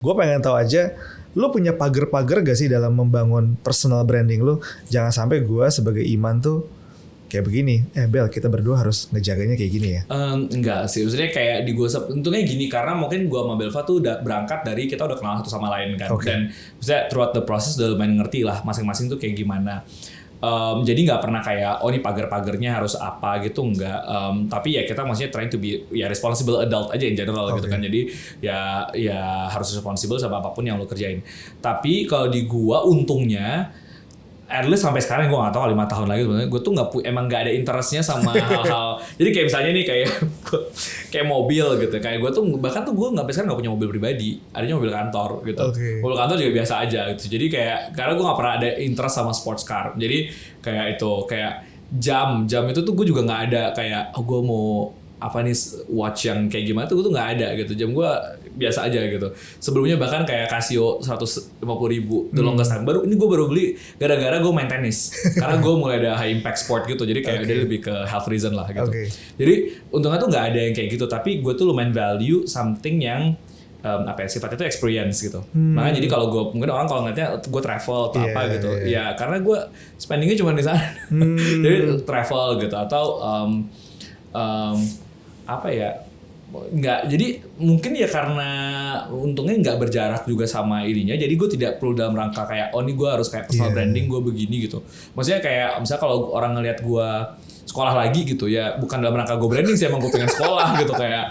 Gue pengen tahu aja, lu punya pagar-pagar gak sih dalam membangun personal branding lu? Jangan sampai gue sebagai Iman tuh kayak begini. Bel, kita berdua harus ngejaganya kayak gini ya. Enggak sih, maksudnya kayak di gue untungnya gini, karena mungkin gue sama Belva tuh udah berangkat dari kita udah kenal satu sama lain kan. Okay. Dan maksudnya throughout the process udah lumayan ngerti lah masing-masing tuh kayak gimana. Jadi nggak pernah kayak ini pagar-pagarnya harus apa gitu, nggak. Tapi ya kita maksudnya trying to be ya responsible adult aja in general gitu kan. Jadi ya harus responsible sama apapun yang lo kerjain. Tapi kalau di gua untungnya at least sampai sekarang gue gak tahu 5 tahun lagi sebenarnya gue tuh emang nggak ada interestnya sama hal-hal. Jadi kayak misalnya nih kayak mobil gitu, kayak gue tuh bahkan tuh gue sampai sekarang nggak punya mobil pribadi, adanya mobil kantor gitu. Okay. Mobil kantor juga biasa aja gitu. Jadi kayak karena gue nggak pernah ada interest sama sports car, jadi kayak itu kayak jam itu tuh gue juga nggak ada kayak gue mau apa nih watch yang kayak gimana tuh gue tuh nggak ada gitu. Jam gue biasa aja gitu. Sebelumnya bahkan kayak Casio 150.000 the longest time. Ini gue baru beli gara-gara gue main tenis. Karena gue mulai ada high impact sport gitu. Jadi kayak udah lebih ke health reason lah gitu. Jadi untungnya tuh nggak ada yang kayak gitu. Tapi gue tuh lumayan value something yang sifatnya itu experience gitu. Makanya jadi kalau gue mungkin orang kalau ngeliatnya gue travel atau apa gitu. Ya karena gue spendingnya cuma di sana. Jadi travel gitu atau nggak, jadi mungkin ya karena untungnya nggak berjarak juga sama ininya, jadi gue tidak perlu dalam rangka kayak ini gue harus kayak personal branding gue begini gitu. Maksudnya kayak misalnya kalau orang ngelihat gue sekolah lagi gitu ya, bukan dalam rangka gue branding sih, emang gue pengen sekolah gitu kayak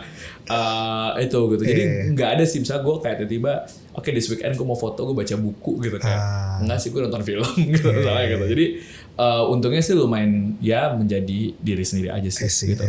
itu gitu. Jadi nggak ada sih misalnya gue kayak tiba-tiba this weekend gue mau foto, gue baca buku gitu kayak enggak sih, gue nonton film gitu gitu. Jadi untungnya sih lumayan ya menjadi diri sendiri aja sih gitu.